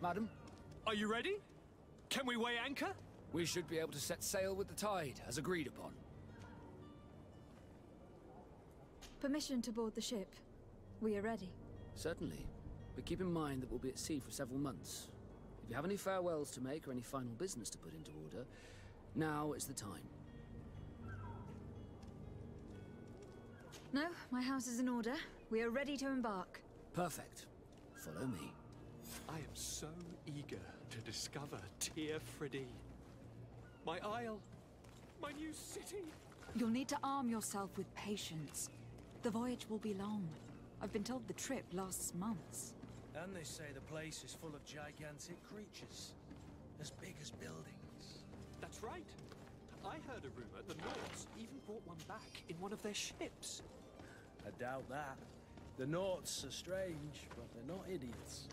Madam? Are you ready? Can we weigh anchor? We should be able to set sail with the tide, as agreed upon. Permission to board the ship. We are ready. Certainly. But keep in mind that we'll be at sea for several months. If you have any farewells to make or any final business to put into order, now is the time. No, my house is in order. We are ready to embark. Perfect. Follow me. I am so eager to discover Tir Fridee. My isle, my new city. You'll need to arm yourself with patience. The voyage will be long. I've been told the trip lasts months. And they say the place is full of gigantic creatures, as big as buildings. That's right. I heard a rumor the Nords even brought one back in one of their ships. I doubt that. The Nords are strange, but they're not idiots.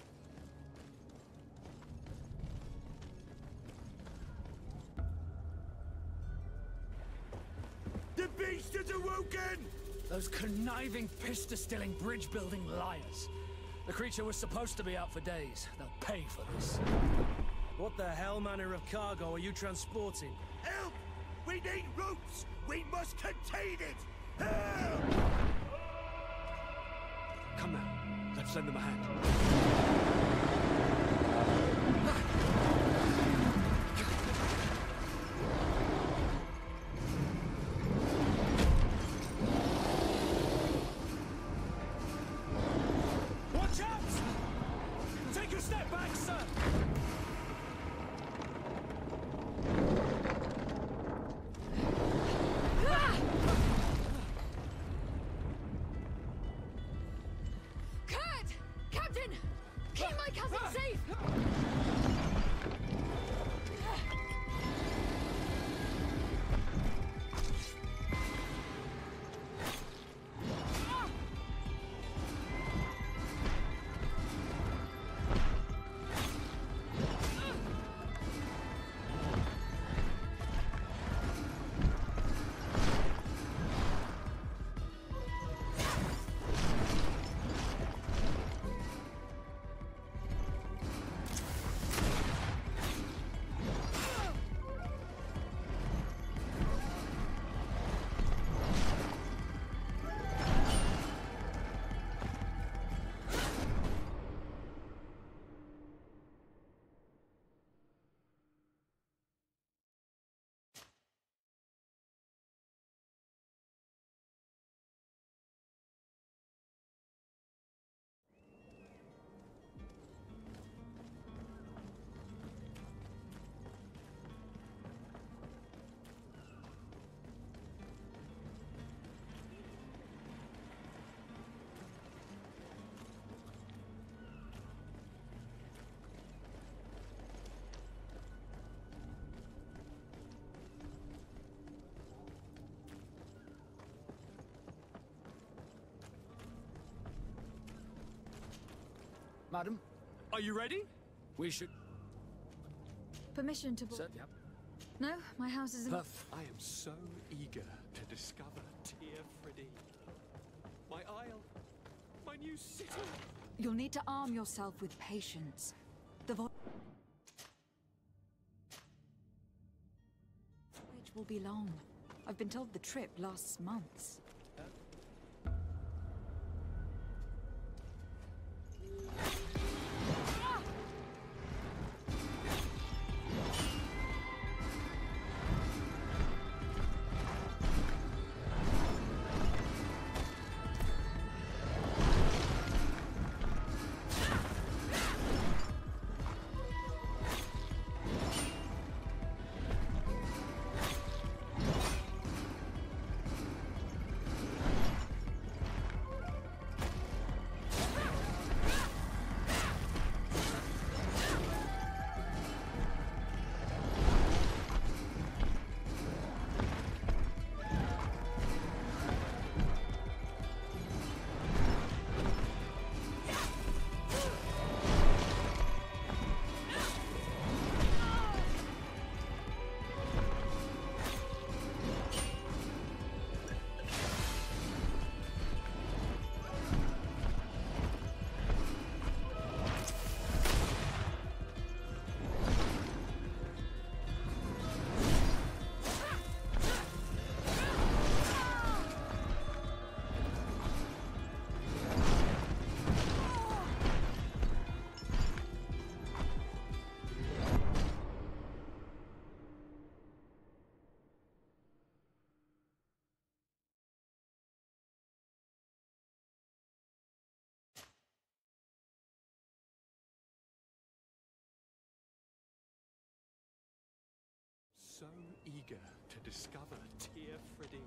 The beast is awoken! Those conniving, piss-distilling, bridge-building liars. The creature was supposed to be out for days. They'll pay for this. What the hell manner of cargo are you transporting? Help! We need ropes! We must contain it! Help! Come now, let's lend them a hand. Watch out! Take a step back, sir! Captain! Keep my cousin safe! Madam? Are you ready? We should... Permission to board... Yep. No, my house is in... Perfect. I am so eager to discover Tir Fridee. My isle, my new city. You'll need to arm yourself with patience. The voyage will be long. I've been told the trip lasts months. so eager to discover Tear Freddy.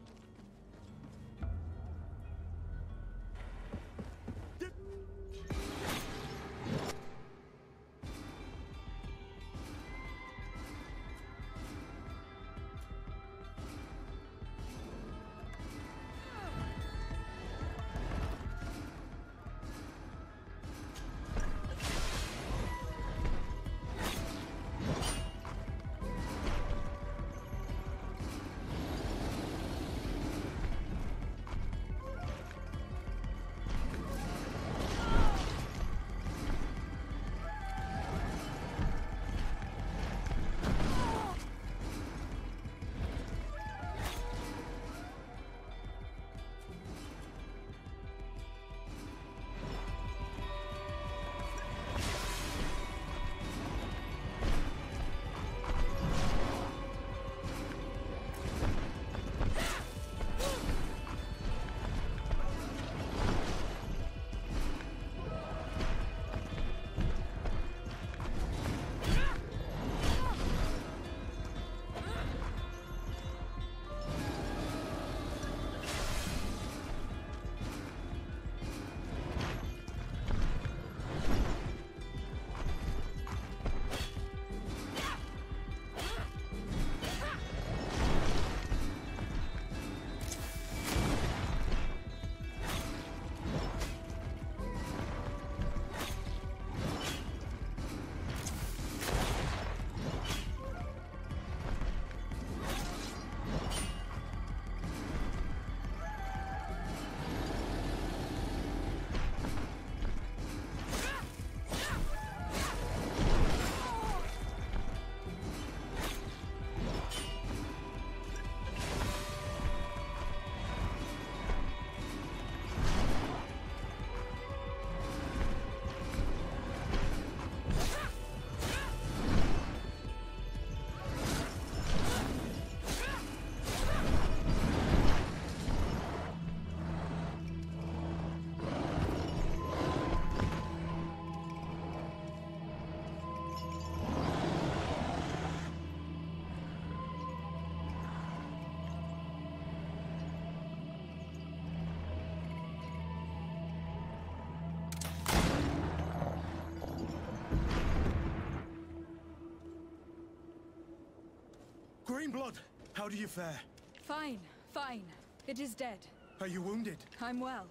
Greenblood, how do you fare? Fine, fine. It is dead. Are you wounded? I'm well.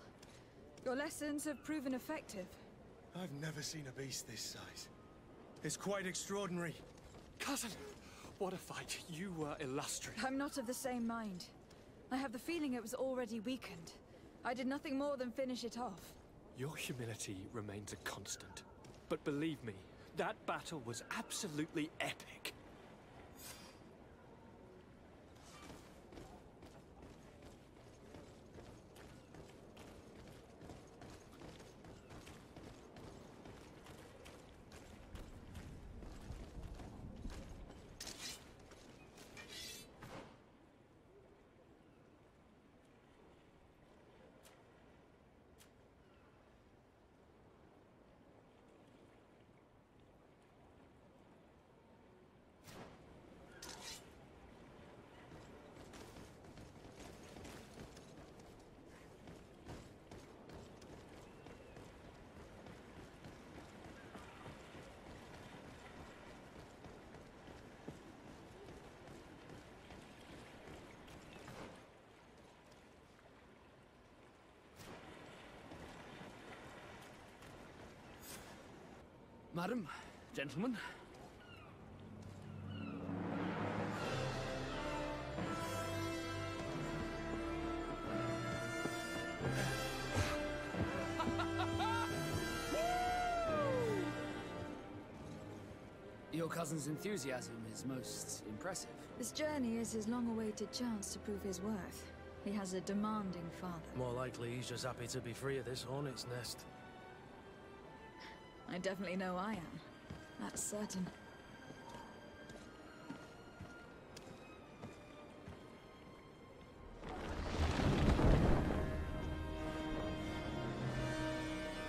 Your lessons have proven effective. I've never seen a beast this size. It's quite extraordinary. Cousin, what a fight. You were illustrious. I'm not of the same mind. I have the feeling it was already weakened. I did nothing more than finish it off. Your humility remains a constant. But believe me, that battle was absolutely epic. Madam, gentlemen. Your cousin's enthusiasm is most impressive. This journey is his long-awaited chance to prove his worth. He has a demanding father. More likely he's just happy to be free of this hornet's nest. I definitely know I am. That's certain.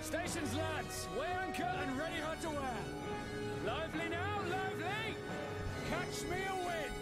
Stations, lads! Weigh anchor and ready hard to wear! Lively now, lively! Catch me a win!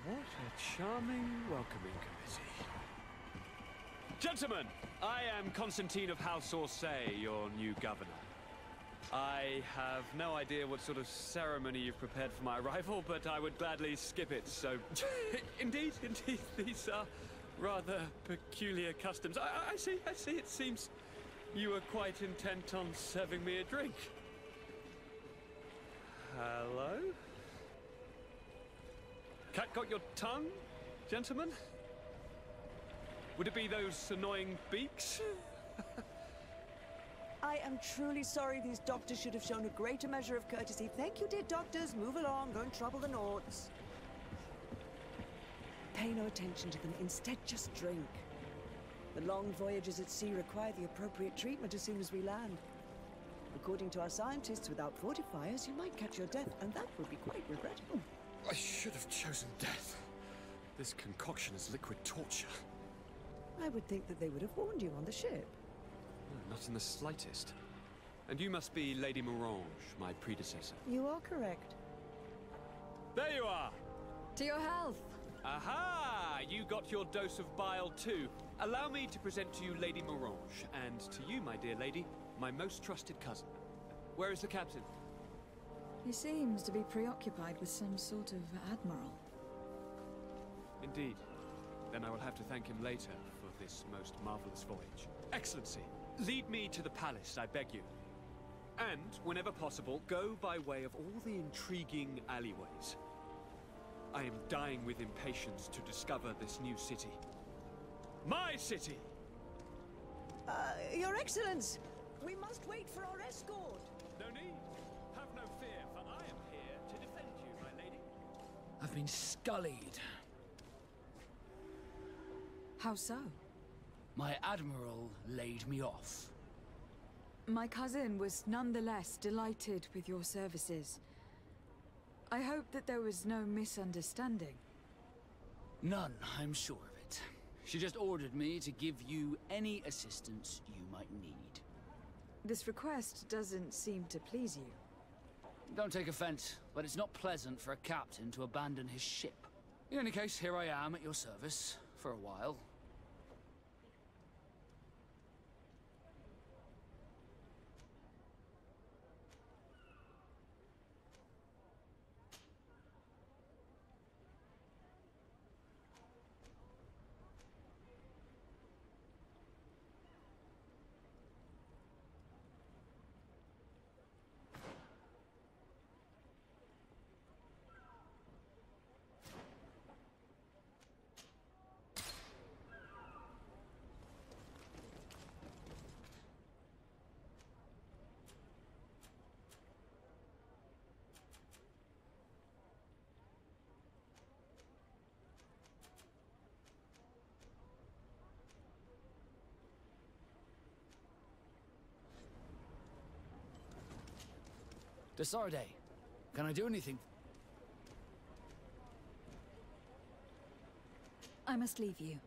What a charming welcoming committee. Gentlemen, I am Constantine of House Orsay, your new governor. I have no idea what sort of ceremony you've prepared for my arrival, but I would gladly skip it, so... Indeed, these are rather peculiar customs. I see, it seems you are quite intent on serving me a drink. Hello? Cat got your tongue, gentlemen? Would it be those annoying beaks? I am truly sorry these doctors should have shown a greater measure of courtesy. Thank you, dear doctors. Move along, don't trouble the Nords. Pay no attention to them. Instead, just drink. The long voyages at sea require the appropriate treatment as soon as we land. According to our scientists, without fortifiers, you might catch your death, and that would be quite regrettable. I should have chosen death. This concoction is liquid torture. I would think that they would have warned you on the ship. No, not in the slightest. And you must be Lady Morange, my predecessor. You are correct. There you are! To your health! Aha! You got your dose of bile too. Allow me to present to you Lady Morange, and to you, my dear lady, my most trusted cousin. Where is the captain? He seems to be preoccupied with some sort of admiral. Indeed. Then I will have to thank him later for this most marvelous voyage. Excellency, lead me to the palace, I beg you. And, whenever possible, go by way of all the intriguing alleyways. I am dying with impatience to discover this new city. My city! Your Excellence! We must wait for our escort! No need. Have no fear, for I am here to defend you, my lady. I've been scullied. How so? My admiral laid me off. My cousin was nonetheless delighted with your services. I hope that there was no misunderstanding. None, I'm sure of it. She just ordered me to give you any assistance you might need. This request doesn't seem to please you. Don't take offense, but it's not pleasant for a captain to abandon his ship. In any case, here I am at your service, for a while. Desarde, can I do anything? I must leave you.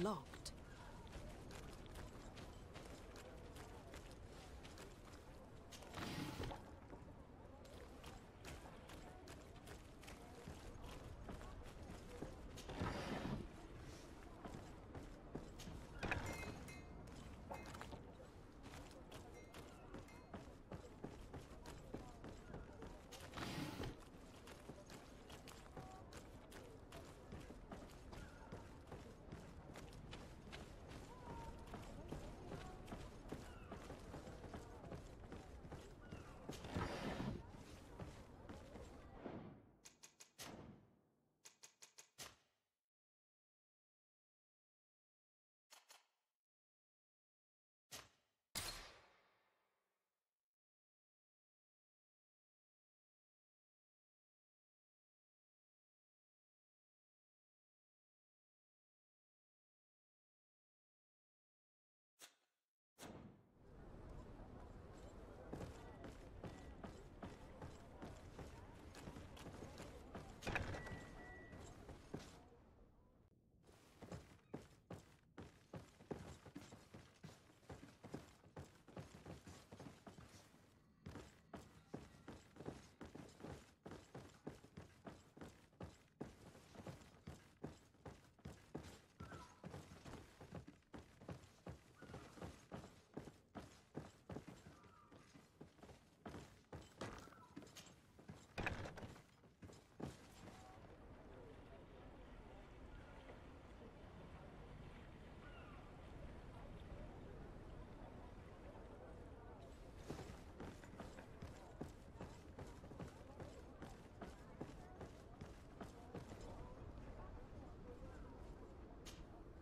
locked.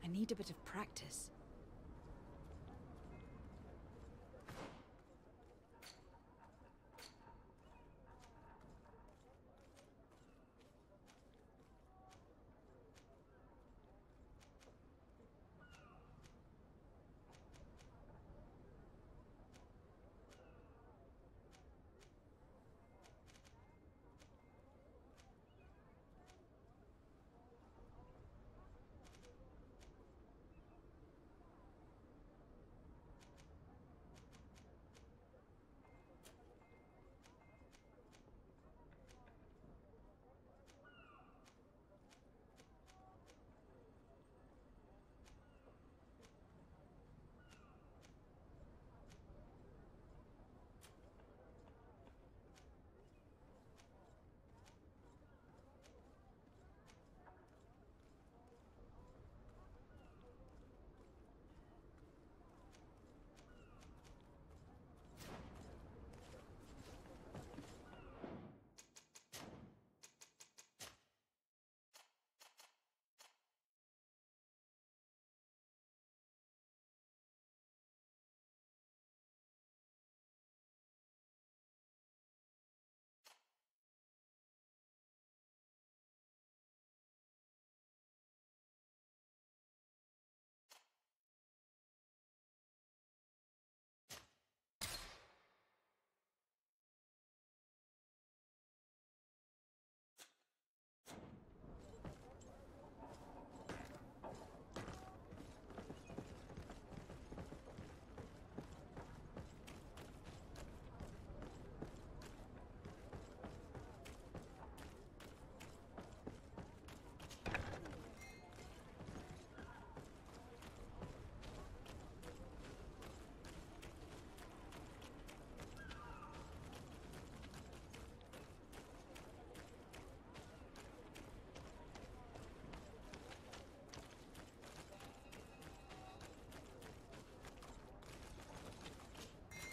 I need a bit of practice.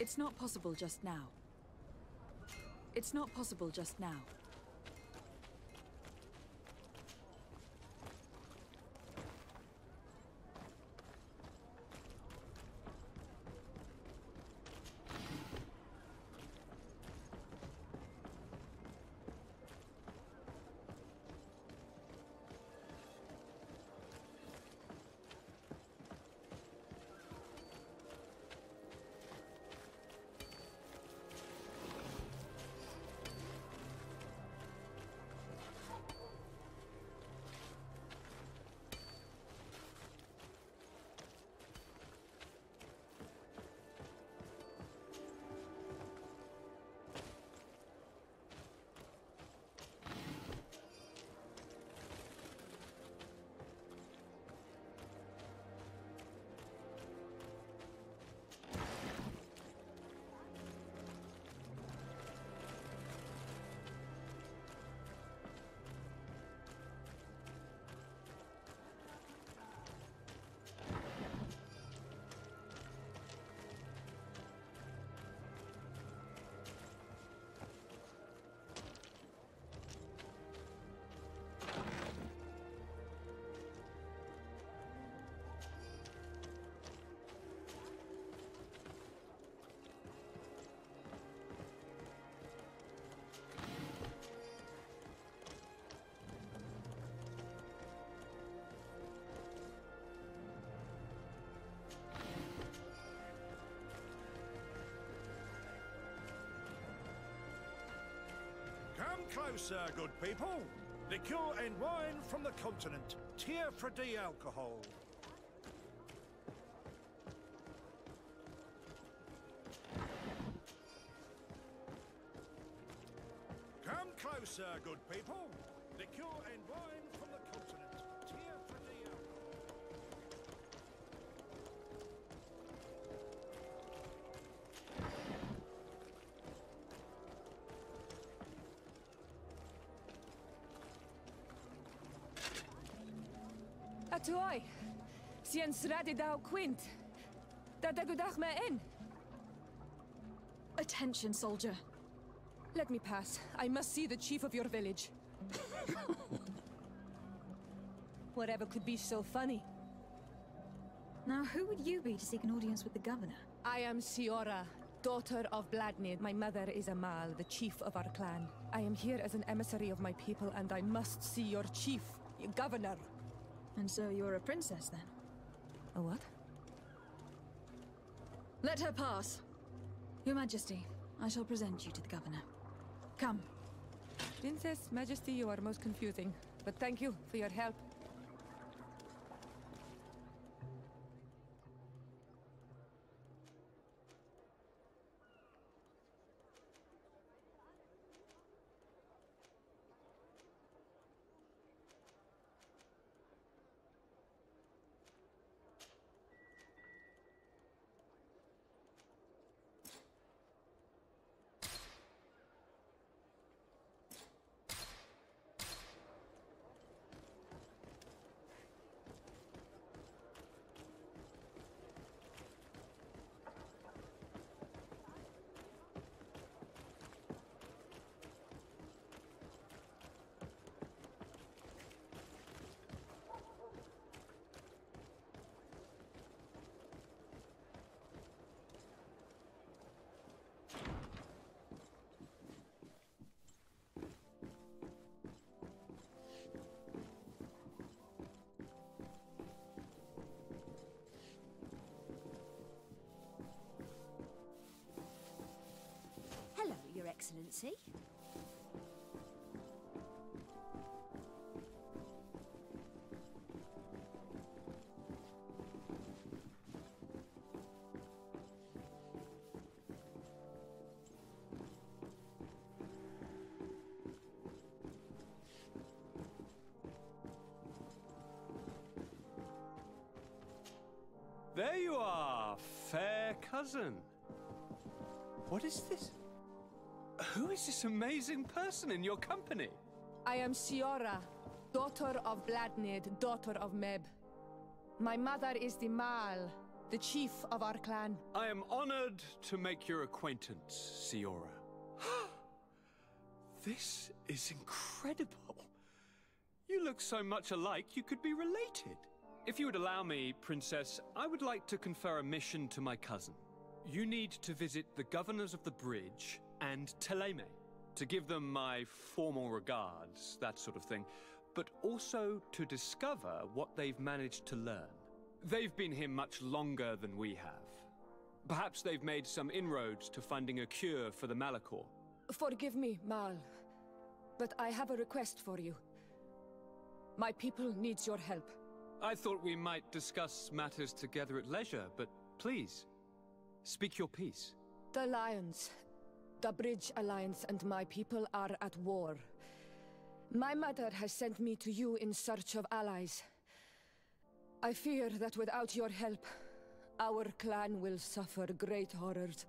It's not possible just now. It's not possible just now. closer, good people. Liqueur and wine from the continent. Tier for the alcohol. Come closer, good people. Liqueur and wine from the continent. Tier for the alcohol. Atuoi, sien sradi dau quint. Da dagudach me in. Attention, soldier. Let me pass. I must see the chief of your village. Whatever could be so funny. Now, who would you be to seek an audience with the governor? I am Siora, daughter of Bladnid. My mother is Amal, the chief of our clan. I am here as an emissary of my people, and I must see your chief, your governor. And so you're a princess, then? A what? Let her pass. Your Majesty, I shall present you to the governor. Come. Princess, Majesty, you are most confusing. But thank you for your help. Hello, Your Excellency. There you are, fair cousin. What is this? Who is this amazing person in your company? I am Siora, daughter of Bladnid, daughter of Meb. My mother is the Mal, the chief of our clan. I am honored to make your acquaintance, Siora. This is incredible. You look so much alike you could be related. If you would allow me, Princess, I would like to confer a mission to my cousin. You need to visit the governors of the bridge and Teleme, to give them my formal regards, that sort of thing, but also to discover what they've managed to learn. They've been here much longer than we have. Perhaps they've made some inroads to finding a cure for the Malachor. Forgive me, Mal, but I have a request for you. My people needs your help. I thought we might discuss matters together at leisure, but please, speak your piece. The Lions, the Bridge Alliance and my people are at war. My mother has sent me to you in search of allies. I fear that without your help, our clan will suffer great horrors.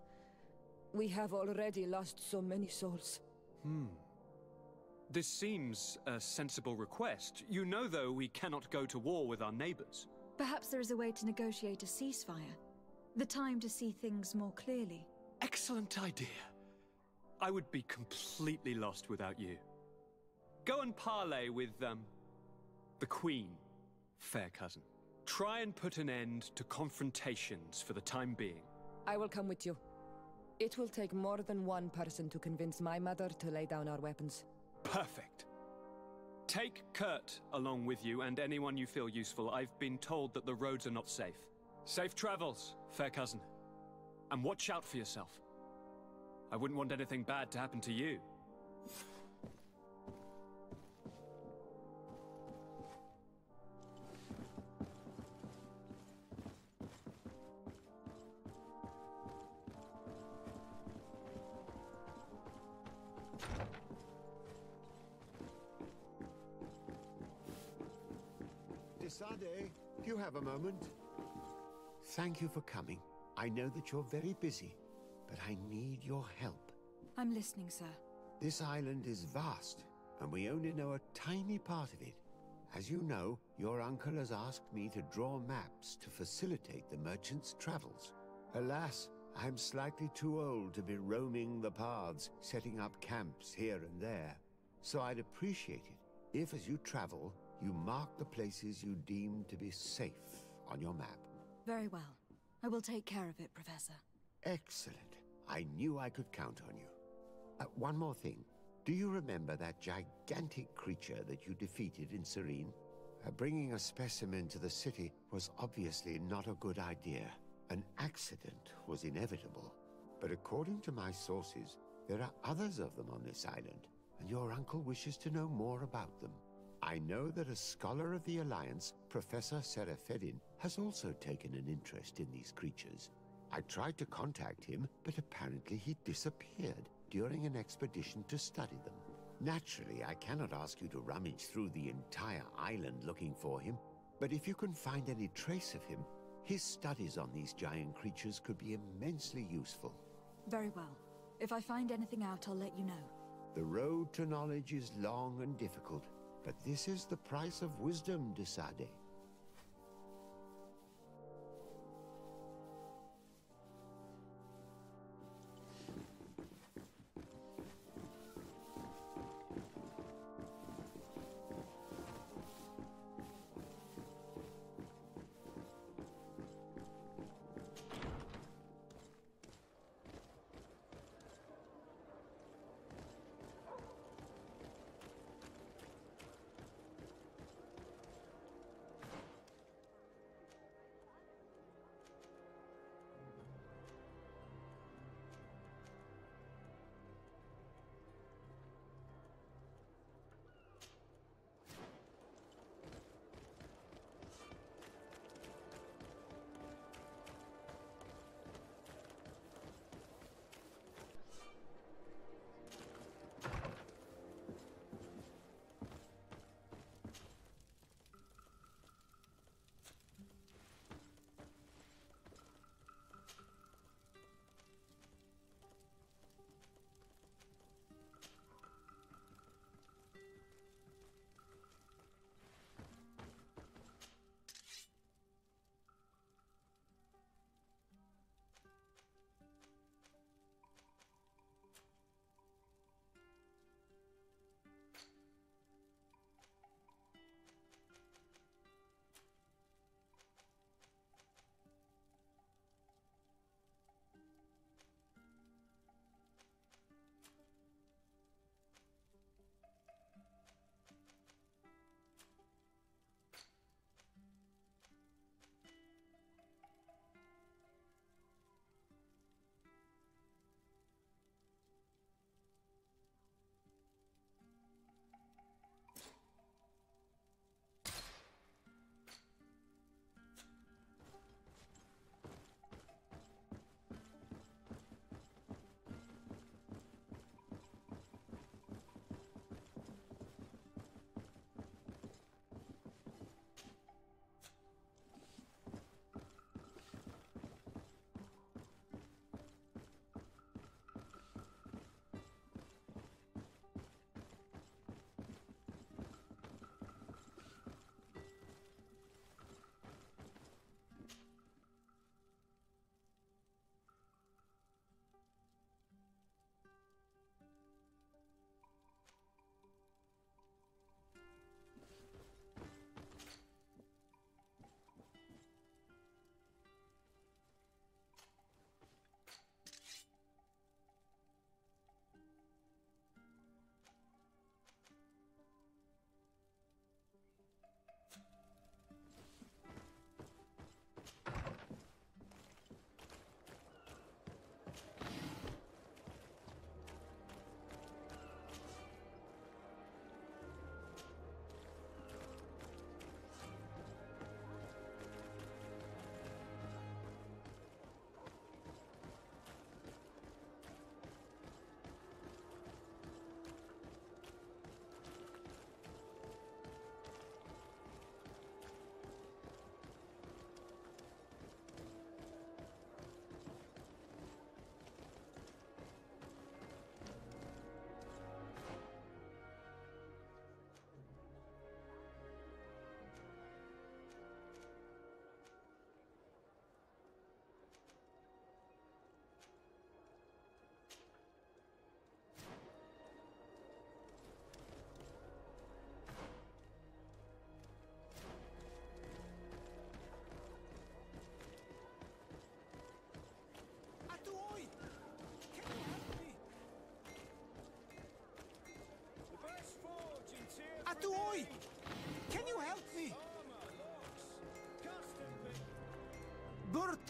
We have already lost so many souls. This seems a sensible request. You know, though, we cannot go to war with our neighbors. Perhaps there is a way to negotiate a ceasefire. The time to see things more clearly. Excellent idea. I would be completely lost without you. Go and parley with, the Queen, fair cousin. Try and put an end to confrontations for the time being. I will come with you. It will take more than one person to convince my mother to lay down our weapons. Perfect. Take Kurt along with you and anyone you feel useful. I've been told that the roads are not safe. Safe travels, fair cousin. And watch out for yourself. I wouldn't want anything bad to happen to you. Sade, do you have a moment? Thank you for coming. I know that you're very busy, but I need your help. I'm listening, sir. This island is vast, and we only know a tiny part of it. As you know, your uncle has asked me to draw maps to facilitate the merchants' travels. Alas, I'm slightly too old to be roaming the paths, setting up camps here and there. So I'd appreciate it if, as you travel, you mark the places you deem to be safe on your map. Very well. I will take care of it, Professor. Excellent. I knew I could count on you. One more thing. Do you remember that gigantic creature that you defeated in Serene? Bringing a specimen to the city was obviously not a good idea. An accident was inevitable. But according to my sources, there are others of them on this island, and your uncle wishes to know more about them. I know that a scholar of the Alliance, Professor Serafedin, has also taken an interest in these creatures. I tried to contact him, but apparently he disappeared during an expedition to study them. Naturally, I cannot ask you to rummage through the entire island looking for him, but if you can find any trace of him, his studies on these giant creatures could be immensely useful. Very well. If I find anything out, I'll let you know. The road to knowledge is long and difficult, but this is the price of wisdom, de Sade.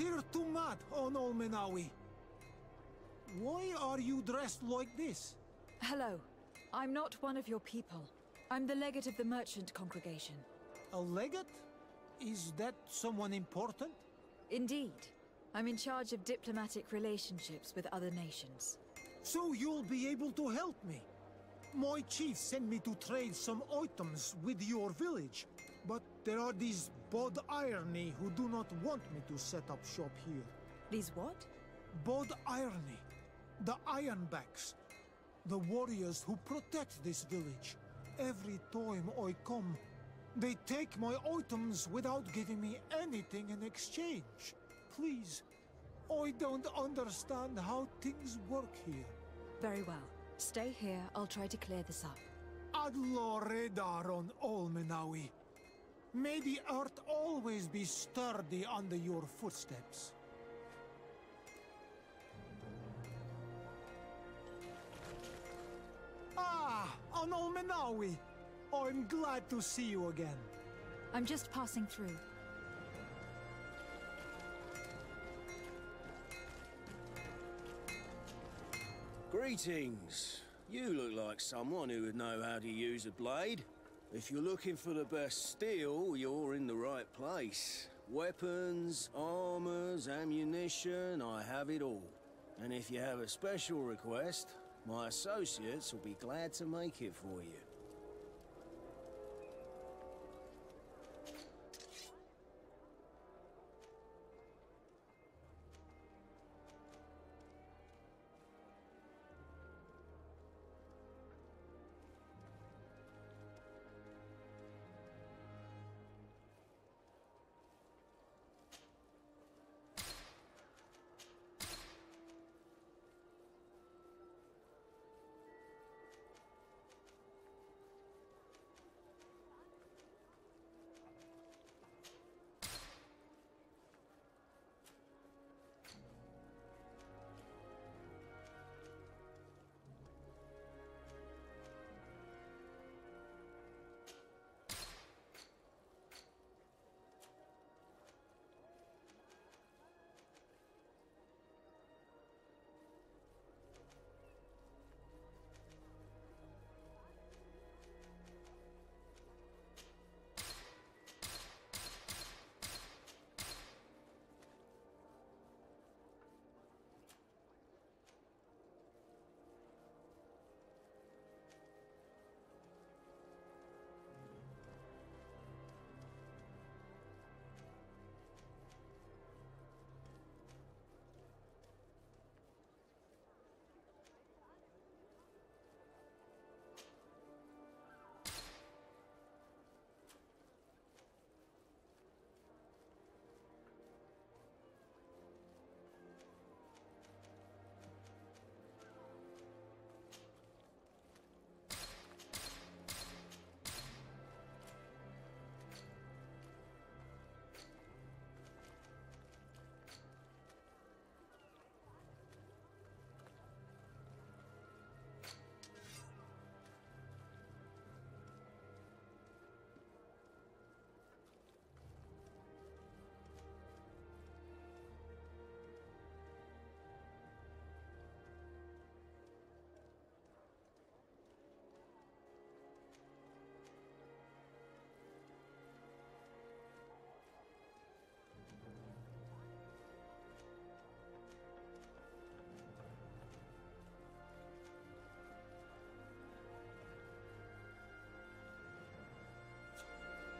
Tir Tumat on Olmenawi. Why are you dressed like this? Hello. I'm not one of your people. I'm the legate of the merchant congregation. A legate? Is that someone important? Indeed. I'm in charge of diplomatic relationships with other nations. So you'll be able to help me. My chief sent me to trade some items with your village, but there are these Bod Irony who do not want me to set up shop here. These what? Bod Irony. The Ironbacks. The warriors who protect this village. Every time I come, they take my items without giving me anything in exchange. Please, I don't understand how things work here. Very well. Stay here, I'll try to clear this up. Adlo Redar on Olmenawi. May the earth always be sturdy under your footsteps. Ah, on Olmenawi. I'm glad to see you again. I'm just passing through. Greetings. You look like someone who would know how to use a blade. If you're looking for the best steel, you're in the right place. Weapons, armors, ammunition, I have it all. And if you have a special request, my associates will be glad to make it for you.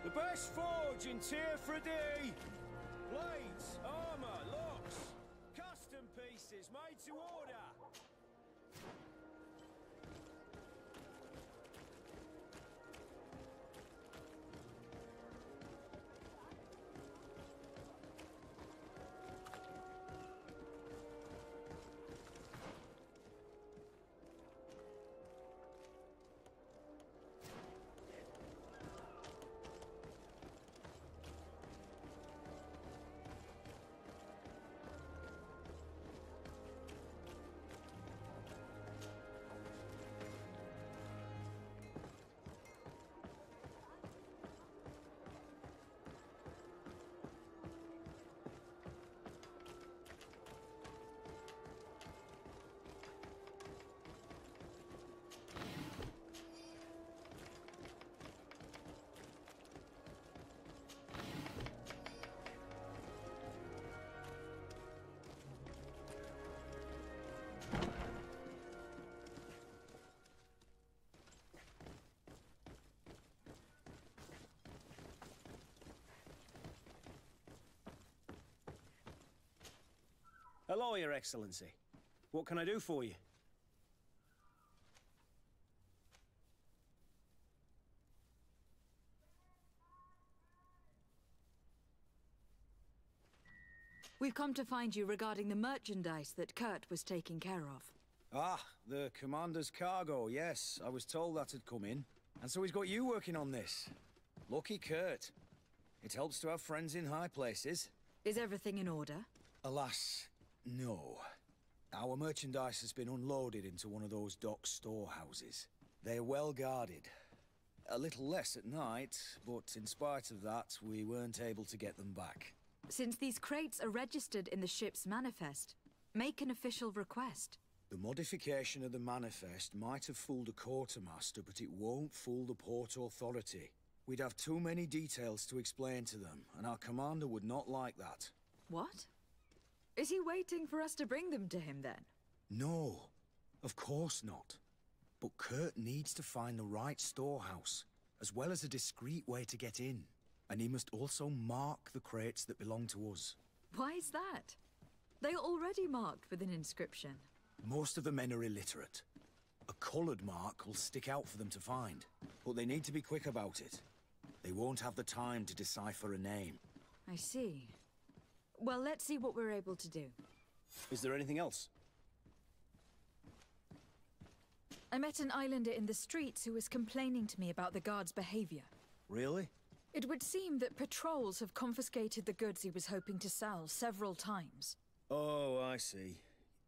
The best forge in Tier 3D! Blades, armor, locks, custom pieces made to order! Hello, Your Excellency. What can I do for you? We've come to find you regarding the merchandise that Kurt was taking care of. Ah, the commander's cargo, yes. I was told that had come in. And so he's got you working on this. Lucky Kurt. It helps to have friends in high places. Is everything in order? Alas, no. Our merchandise has been unloaded into one of those dock storehouses. They're well guarded. A little less at night, but in spite of that, we weren't able to get them back. Since these crates are registered in the ship's manifest, make an official request. The modification of the manifest might have fooled a quartermaster, but it won't fool the Port Authority. We'd have too many details to explain to them, and our commander would not like that. What? Is he waiting for us to bring them to him, then? No, of course not. But Kurt needs to find the right storehouse, as well as a discreet way to get in. And he must also mark the crates that belong to us. Why is that? They are already marked with an inscription. Most of the men are illiterate. A colored mark will stick out for them to find, but they need to be quick about it. They won't have the time to decipher a name. I see. Well, let's see what we're able to do. Is there anything else? I met an islander in the streets who was complaining to me about the guard's behavior. Really? It would seem that patrols have confiscated the goods he was hoping to sell several times. Oh, I see.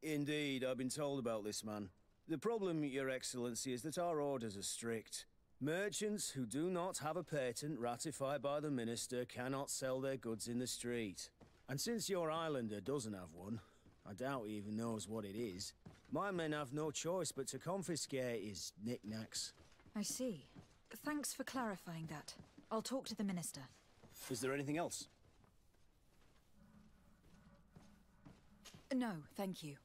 Indeed, I've been told about this man. The problem, Your Excellency, is that our orders are strict. Merchants who do not have a patent ratified by the Minister cannot sell their goods in the street. And since your islander doesn't have one, I doubt he even knows what it is, my men have no choice but to confiscate his knickknacks. I see. Thanks for clarifying that. I'll talk to the Minister. Is there anything else? No, thank you.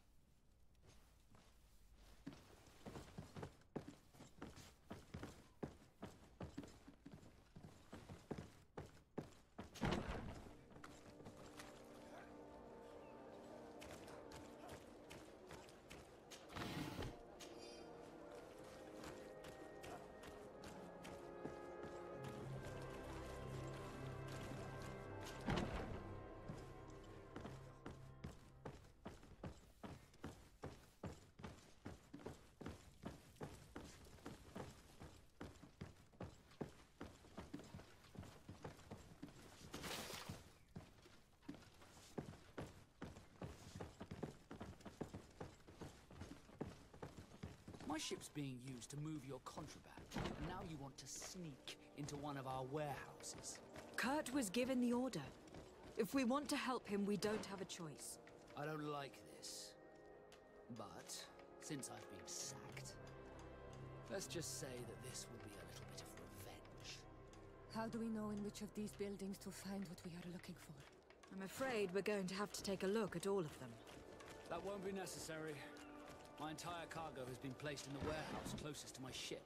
My ship's being used to move your contraband, and now you want to sneak into one of our warehouses. Kurt was given the order. If we want to help him, we don't have a choice. I don't like this. But, since I've been sacked, let's just say that this will be a little bit of revenge. How do we know in which of these buildings to find what we are looking for? I'm afraid we're going to have to take a look at all of them. That won't be necessary. My entire cargo has been placed in the warehouse closest to my ship.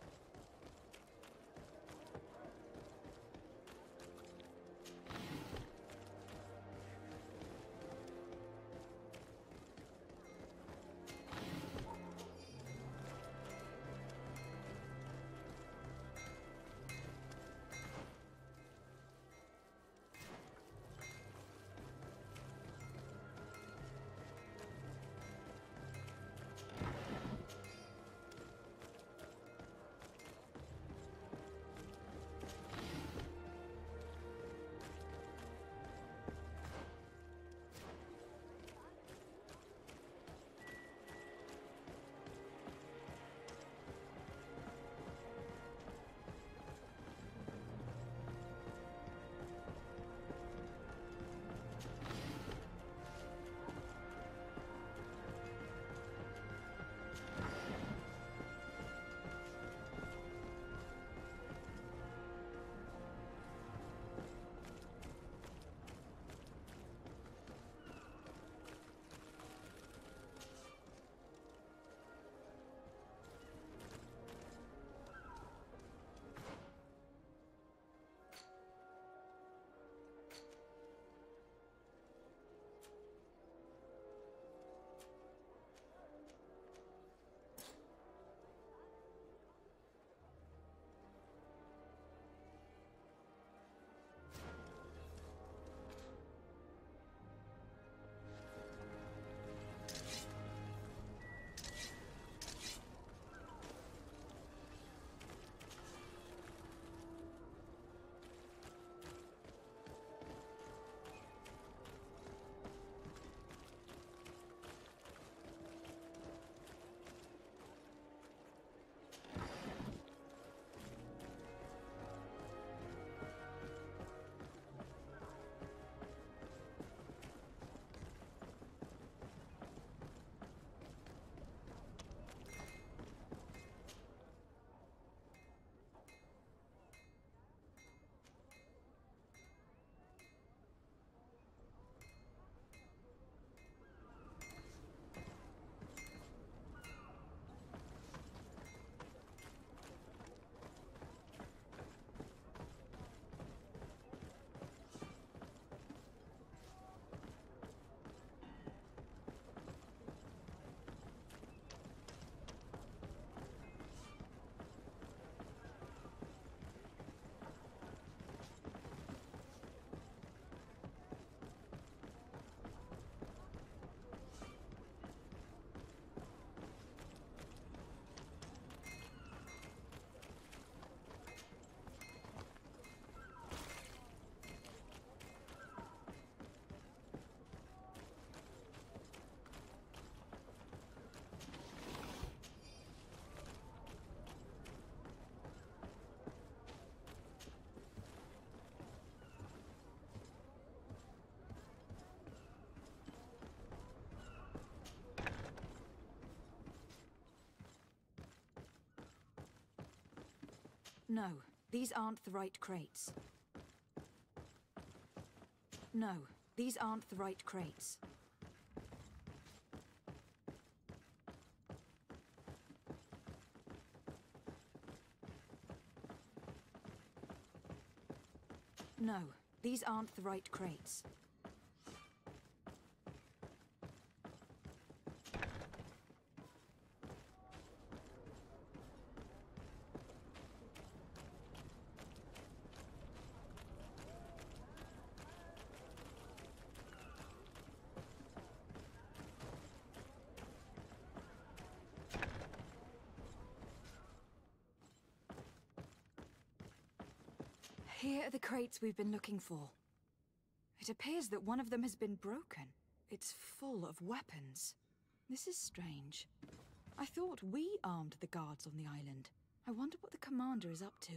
No, these aren't the right crates. No, these aren't the right crates. No, these aren't the right crates. Here are the crates we've been looking for. It appears that one of them has been broken. It's full of weapons. This is strange. I thought we armed the guards on the island. I wonder what the commander is up to.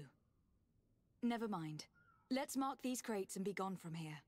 Never mind. Let's mark these crates and be gone from here.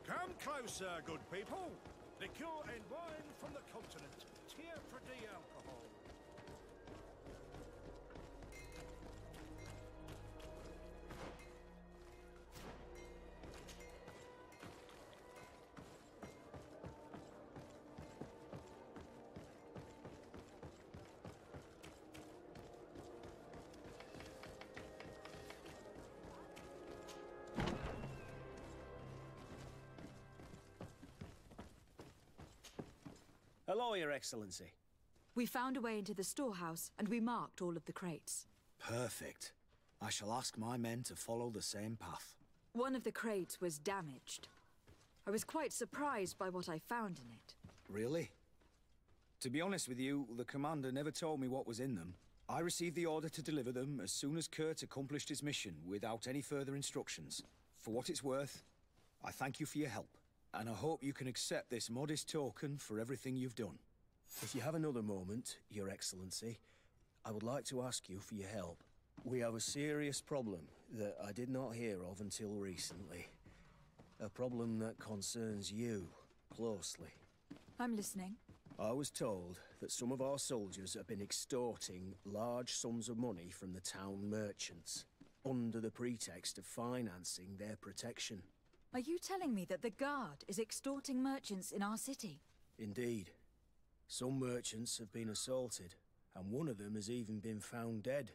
Come closer, good people. Liqueur and wine from the continent. Tier pretty alcohol. Hello, Your Excellency. We found a way into the storehouse, and we marked all of the crates. Perfect. I shall ask my men to follow the same path. One of the crates was damaged. I was quite surprised by what I found in it. Really? To be honest with you, the commander never told me what was in them. I received the order to deliver them as soon as Kurt accomplished his mission, without any further instructions. For what it's worth, I thank you for your help. And I hope you can accept this modest token for everything you've done. If you have another moment, Your Excellency, I would like to ask you for your help. We have a serious problem that I did not hear of until recently. A problem that concerns you closely. I'm listening. I was told that some of our soldiers have been extorting large sums of money from the town merchants, under the pretext of financing their protection. Are you telling me that the Guard is extorting merchants in our city? Indeed. Some merchants have been assaulted, and one of them has even been found dead.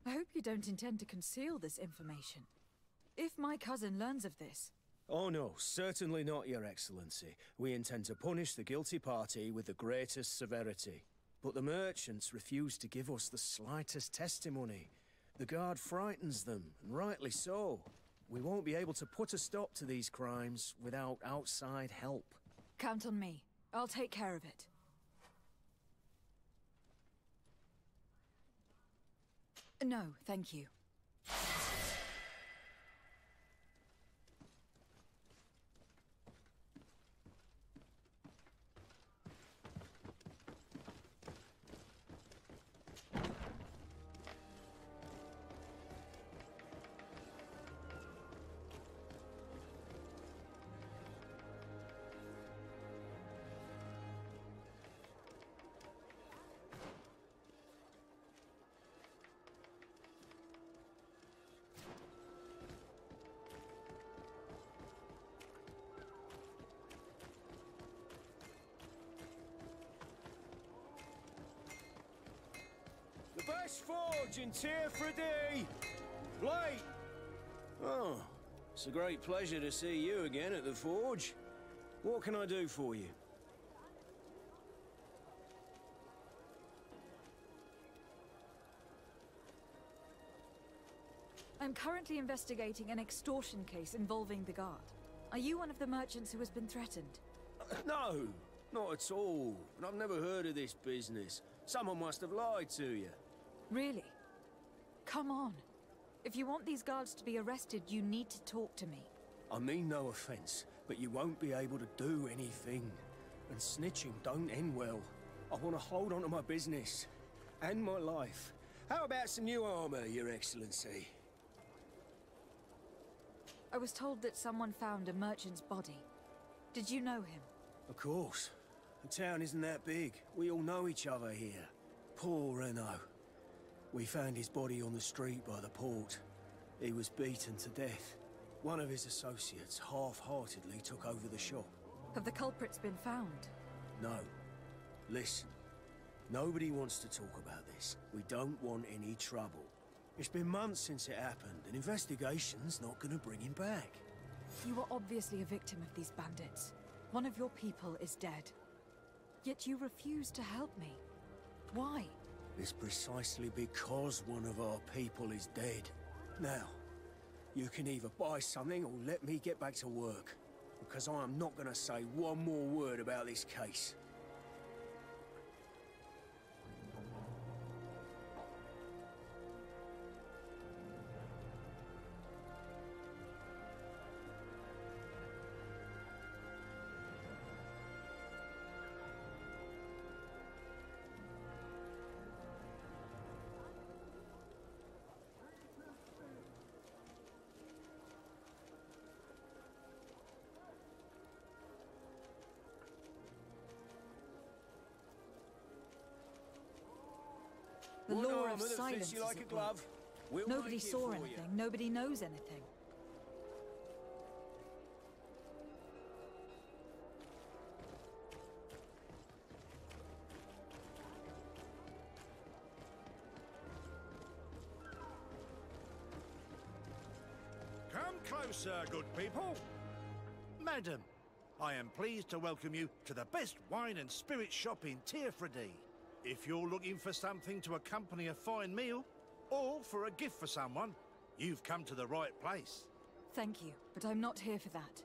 I hope you don't intend to conceal this information. If my cousin learns of this... Oh no, certainly not, Your Excellency. We intend to punish the guilty party with the greatest severity. But the merchants refuse to give us the slightest testimony. The Guard frightens them, and rightly so. We won't be able to put a stop to these crimes without outside help. Count on me. I'll take care of it. No, thank you. This forge in Tearfredy! Blade! Oh, it's a great pleasure to see you again at the forge. What can I do for you? I'm currently investigating an extortion case involving the guard. Are you one of the merchants who has been threatened? No, not at all. And I've never heard of this business. Someone must have lied to you. Really? Come on. If you want these guards to be arrested, you need to talk to me. I mean no offense, but you won't be able to do anything. And snitching don't end well. I want to hold on to my business. And my life. How about some new armor, Your Excellency? I was told that someone found a merchant's body. Did you know him? Of course. The town isn't that big. We all know each other here. Poor Renault. We found his body on the street by the port. He was beaten to death. One of his associates half-heartedly took over the shop. Have the culprits been found? No. Listen. Nobody wants to talk about this. We don't want any trouble. It's been months since it happened. An investigation's not gonna bring him back. You were obviously a victim of these bandits. One of your people is dead. Yet you refuse to help me. Why? It's precisely because one of our people is dead. Now, you can either buy something or let me get back to work. Because I am not gonna say one more word about this case. The One law armor of that silence fits you is like a at glove. work. We'll Nobody make it saw for anything. you. Nobody knows anything. Come closer, good people. Madam, I am pleased to welcome you to the best wine and spirit shop in Tearfredy. If you're looking for something to accompany a fine meal, or for a gift for someone, you've come to the right place. Thank you, but I'm not here for that.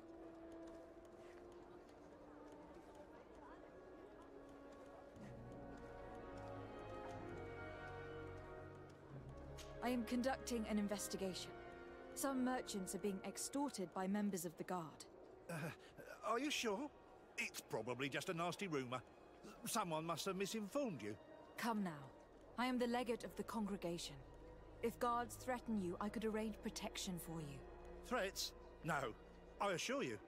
I am conducting an investigation. Some merchants are being extorted by members of the guard. Are you sure? It's probably just a nasty rumor. Someone must have misinformed you. Come now. I am the legate of the congregation. If guards threaten you, I could arrange protection for you. Threats? No, I assure you.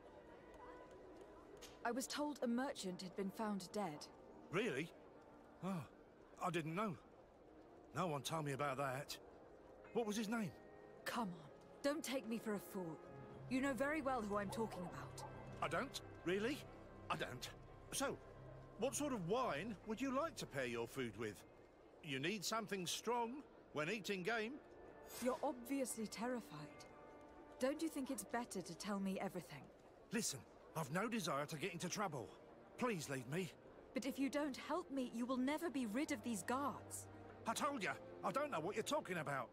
I was told a merchant had been found dead. Really? Oh, I didn't know. No one told me about that. What was his name? Come on, don't take me for a fool. You know very well who I'm talking about. I don't? Really? I don't. So, what sort of wine would you like to pair your food with? You need something strong when eating game? You're obviously terrified. Don't you think it's better to tell me everything? Listen, I've no desire to get into trouble. Please leave me. But if you don't help me, you will never be rid of these guards. I told you, I don't know what you're talking about.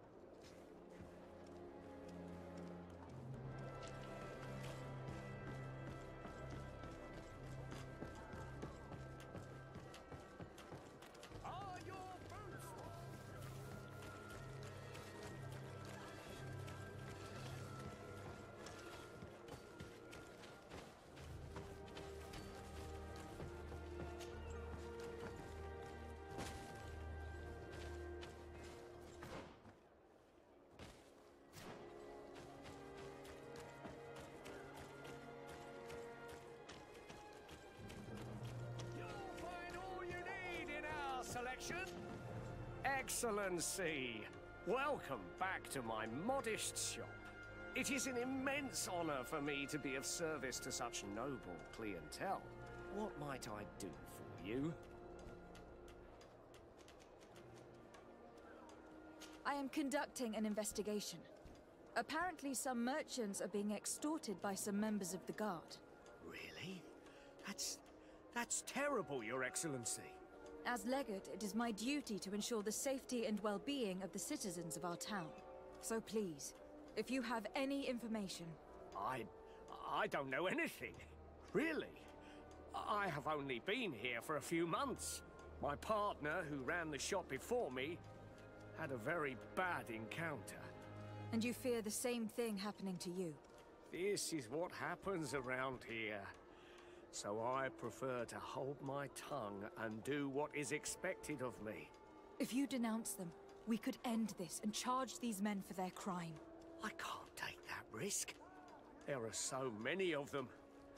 Excellency, welcome back to my modest shop. It is an immense honor for me to be of service to such noble clientele. What might I do for you? I am conducting an investigation. Apparently some merchants are being extorted by some members of the Guard. Really? That's terrible, Your Excellency. As Legate, it is my duty to ensure the safety and well-being of the citizens of our town. So please, if you have any information... I don't know anything. Really. I have only been here for a few months. My partner, who ran the shop before me, had a very bad encounter. And you fear the same thing happening to you? This is what happens around here. So I prefer to hold my tongue and do what is expected of me. If you denounce them, we could end this and charge these men for their crime. I can't take that risk. There are so many of them.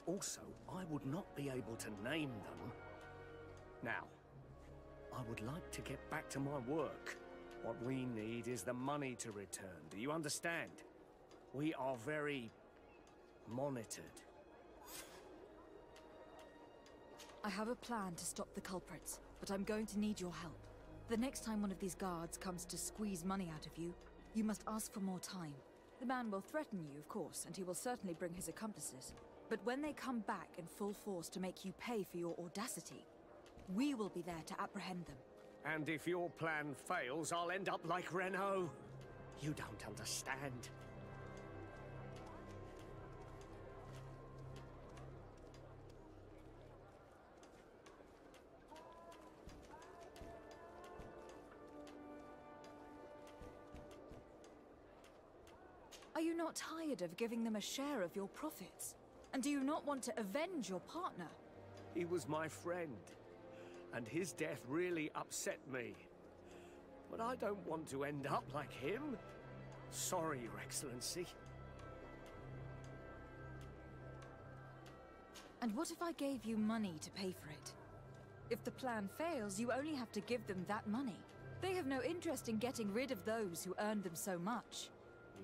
Also, I would not be able to name them. Now, I would like to get back to my work. What we need is the money to return. Do you understand? We are very monitored. I have a plan to stop the culprits, but I'm going to need your help. The next time one of these guards comes to squeeze money out of you, you must ask for more time. The man will threaten you, of course, and he will certainly bring his accomplices. But when they come back in full force to make you pay for your audacity, we will be there to apprehend them. And if your plan fails, I'll end up like Renault. You don't understand. Are you not tired of giving them a share of your profits? And do you not want to avenge your partner? He was my friend, and his death really upset me. But I don't want to end up like him. Sorry, Your Excellency. And what if I gave you money to pay for it? If the plan fails, you only have to give them that money. They have no interest in getting rid of those who earned them so much.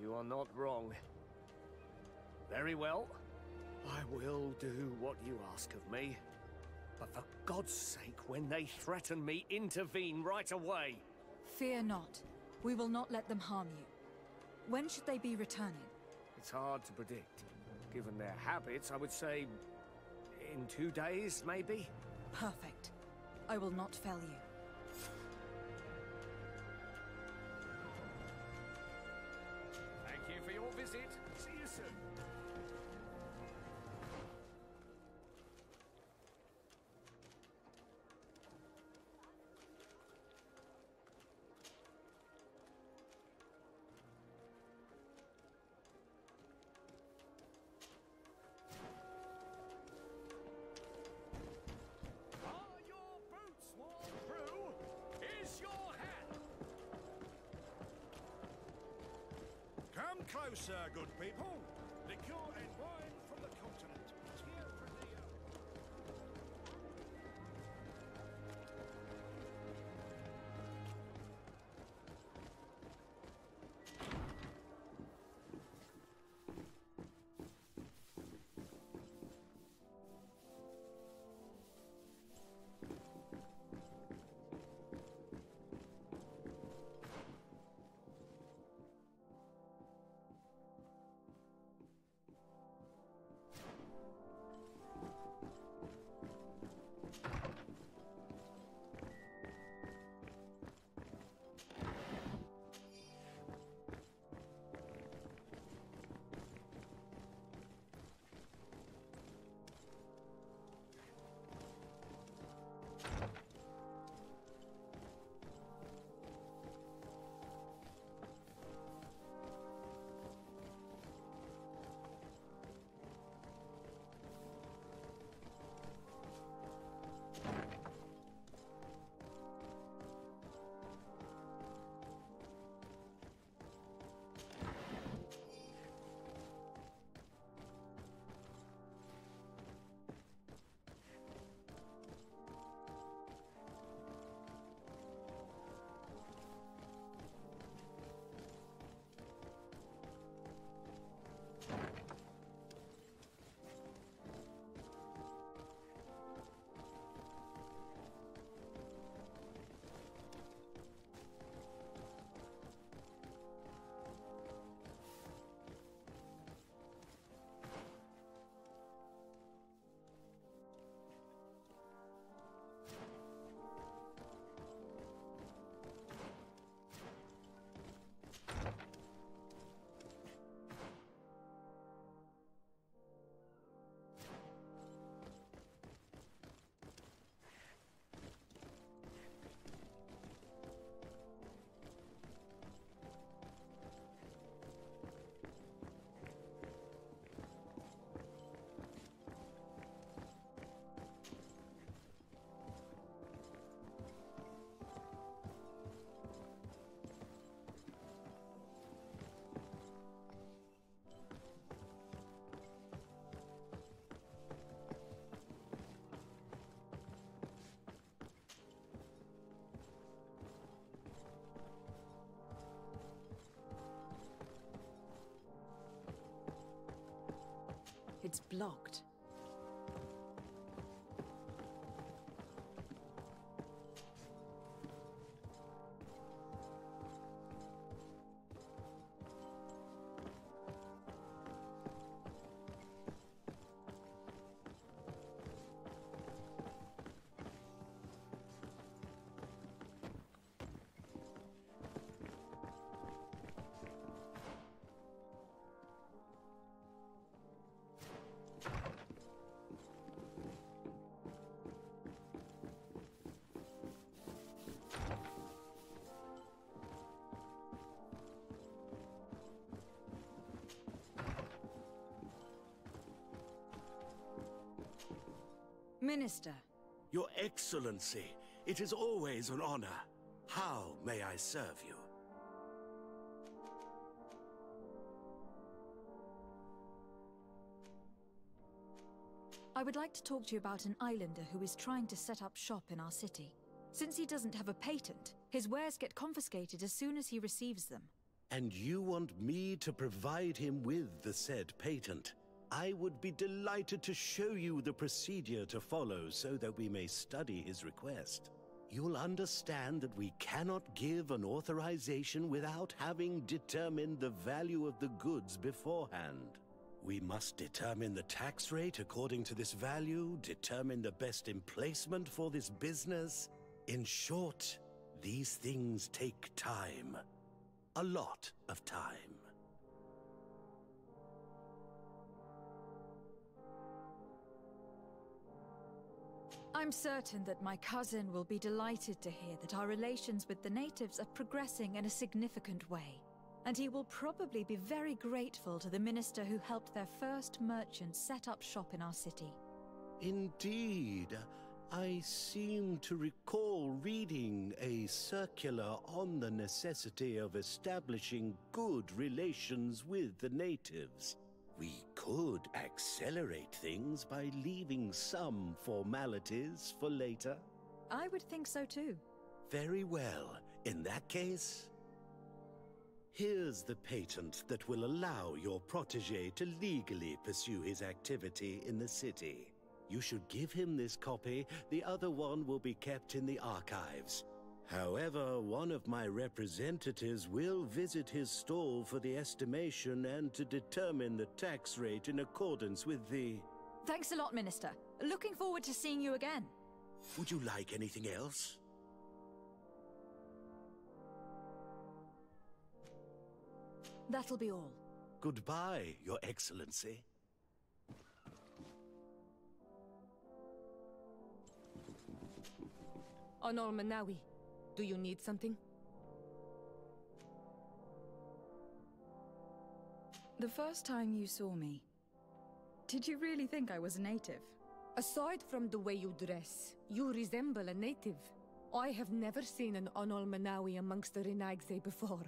You are not wrong. Very well. I will do what you ask of me. But for God's sake, when they threaten me, intervene right away. Fear not. We will not let them harm you. When should they be returning? It's hard to predict. Given their habits, I would say in 2 days, maybe? Perfect. I will not fail you. Thank you for your visit. See you soon. Come closer, good people. Liqueur and wine from the continent. Here for the... It's blocked. Minister. Your Excellency, it is always an honor. How may I serve you? I would like to talk to you about an islander who is trying to set up shop in our city. Since he doesn't have a patent, his wares get confiscated as soon as he receives them. And you want me to provide him with the said patent? I would be delighted to show you the procedure to follow so that we may study his request. You'll understand that we cannot give an authorization without having determined the value of the goods beforehand. We must determine the tax rate according to this value, determine the best emplacement for this business. In short, these things take time. A lot of time. I'm certain that my cousin will be delighted to hear that our relations with the natives are progressing in a significant way. And he will probably be very grateful to the minister who helped their first merchant set up shop in our city. Indeed. I seem to recall reading a circular on the necessity of establishing good relations with the natives. We could accelerate things by leaving some formalities for later. I would think so too. Very well. In that case, here's the patent that will allow your protege to legally pursue his activity in the city. You should give him this copy. The other one will be kept in the archives. However, one of my representatives will visit his stall for the estimation and to determine the tax rate in accordance with the... Thanks a lot, Minister. Looking forward to seeing you again. Would you like anything else? That'll be all. Goodbye, Your Excellency. Onol Manawi, do you need something? The first time you saw me, did you really think I was a native? Aside from the way you dress, you resemble a native. I have never seen an Onol Manawi amongst the Renaigse before.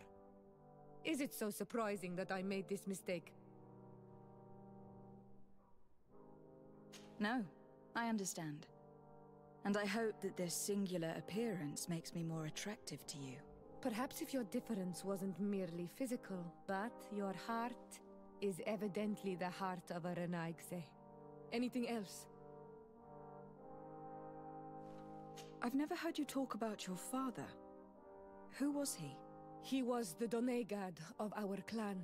Is it so surprising that I made this mistake? No, I understand. And I hope that this singular appearance makes me more attractive to you. Perhaps if your difference wasn't merely physical, but your heart is evidently the heart of a Renaigse. Anything else? I've never heard you talk about your father. Who was he? He was the Donegad of our clan.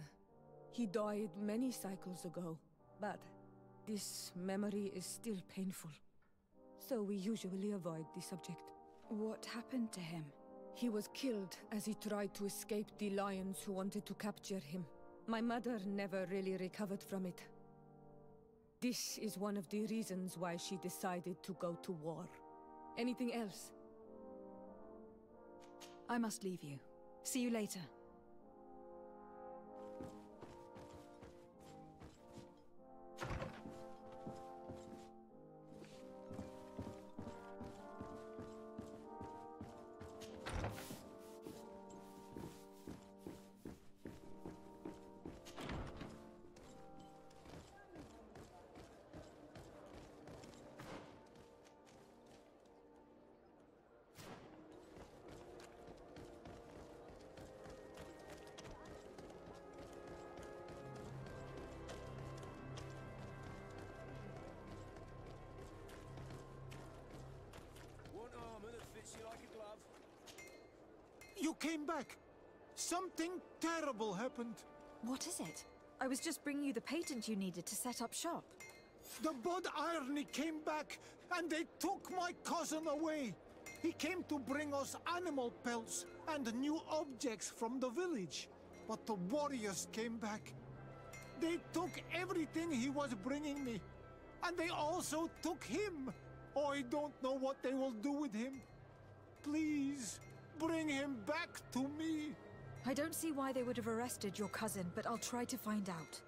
He died many cycles ago, but this memory is still painful. So we usually avoid the subject. What happened to him? He was killed as he tried to escape the lions who wanted to capture him. My mother never really recovered from it. This is one of the reasons why she decided to go to war. Anything else? I must leave you. See you later. You came back. Something terrible happened. What is it? I was just bringing you the patent you needed to set up shop. The Bod Irony came back, and they took my cousin away. He came to bring us animal pelts and new objects from the village. But the warriors came back. They took everything he was bringing me. And they also took him. I don't know what they will do with him. Please, bring him back to me. I don't see why they would have arrested your cousin, but I'll try to find out.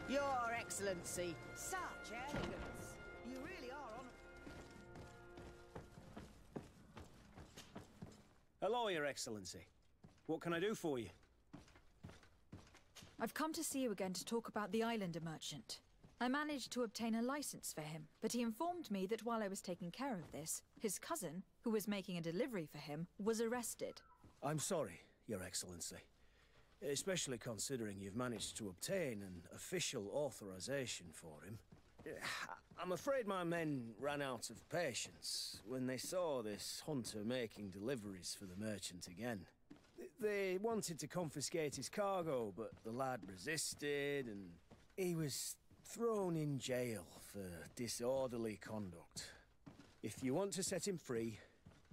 Your Excellency, such elegance. You really are on... Hello, Your Excellency. What can I do for you? I've come to see you again to talk about the Islander merchant. I managed to obtain a license for him, but he informed me that while I was taking care of this, his cousin, who was making a delivery for him, was arrested. I'm sorry, Your Excellency. Especially considering you've managed to obtain an official authorization for him. I'm afraid my men ran out of patience when they saw this hunter making deliveries for the merchant again. They wanted to confiscate his cargo, but the lad resisted, and he was thrown in jail for disorderly conduct. If you want to set him free,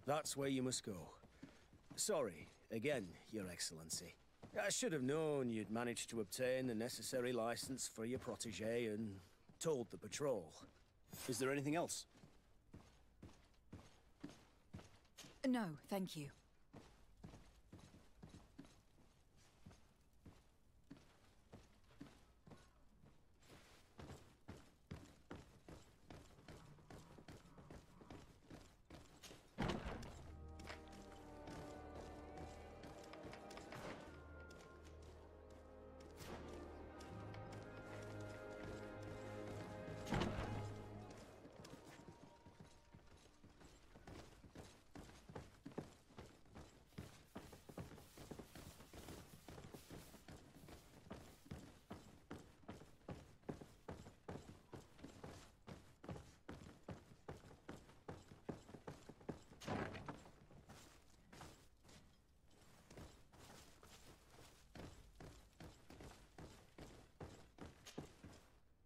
that's where you must go. Sorry, again, Your Excellency. I should have known you'd managed to obtain the necessary license for your protege and told the patrol. Is there anything else? No, thank you.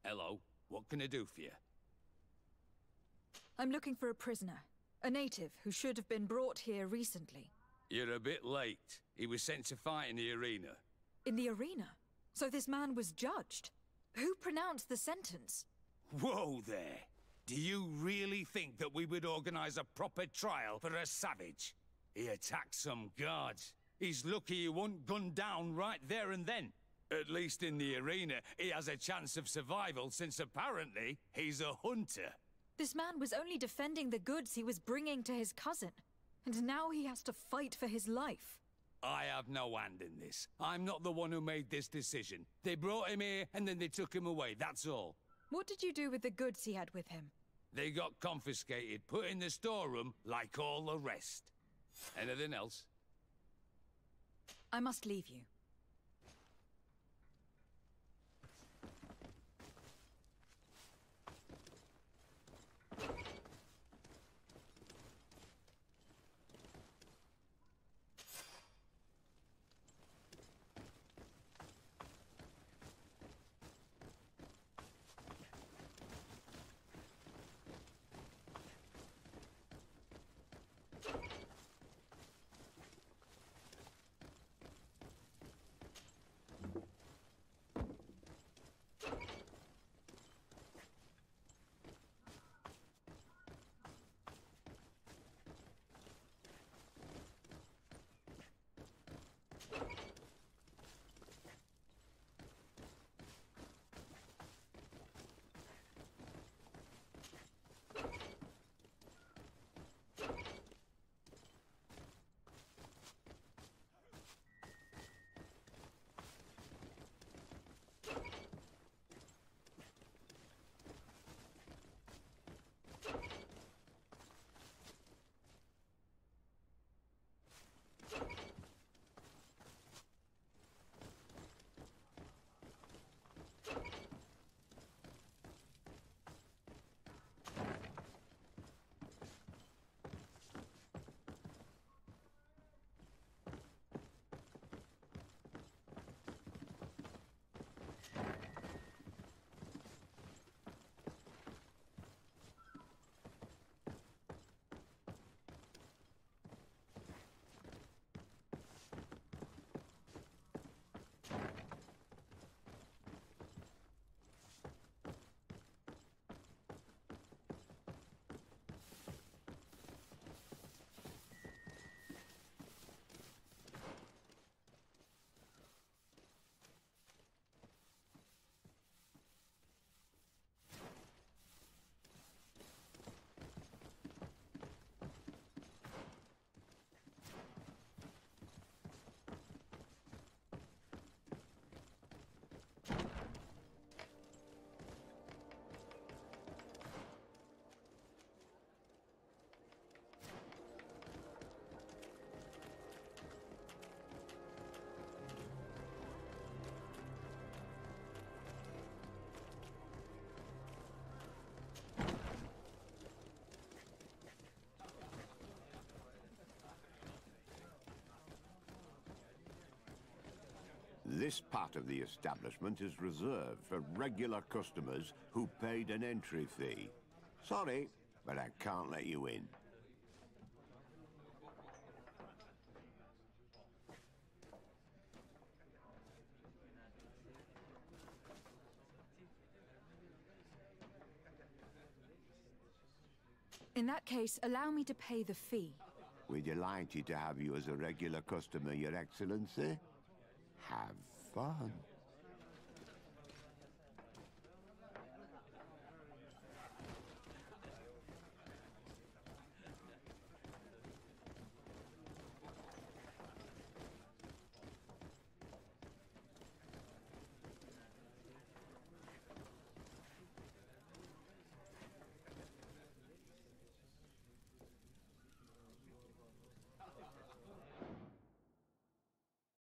Hello, what can I do for you? I'm looking for a prisoner. A native who should have been brought here recently. You're a bit late. He was sent to fight in the arena. In the arena? So this man was judged? Who pronounced the sentence? Whoa there! Do you really think that we would organize a proper trial for a savage? He attacked some guards. He's lucky he wasn't gunned down right there and then. At least in the arena, he has a chance of survival since apparently he's a hunter. This man was only defending the goods he was bringing to his cousin. And now he has to fight for his life. I have no hand in this. I'm not the one who made this decision. They brought him here and then they took him away, that's all. What did you do with the goods he had with him? They got confiscated, put in the storeroom like all the rest. Anything else? I must leave you. This part of the establishment is reserved for regular customers who paid an entry fee. Sorry, but I can't let you in. In that case, allow me to pay the fee. We're delighted to have you as a regular customer, Your Excellency. Have fun.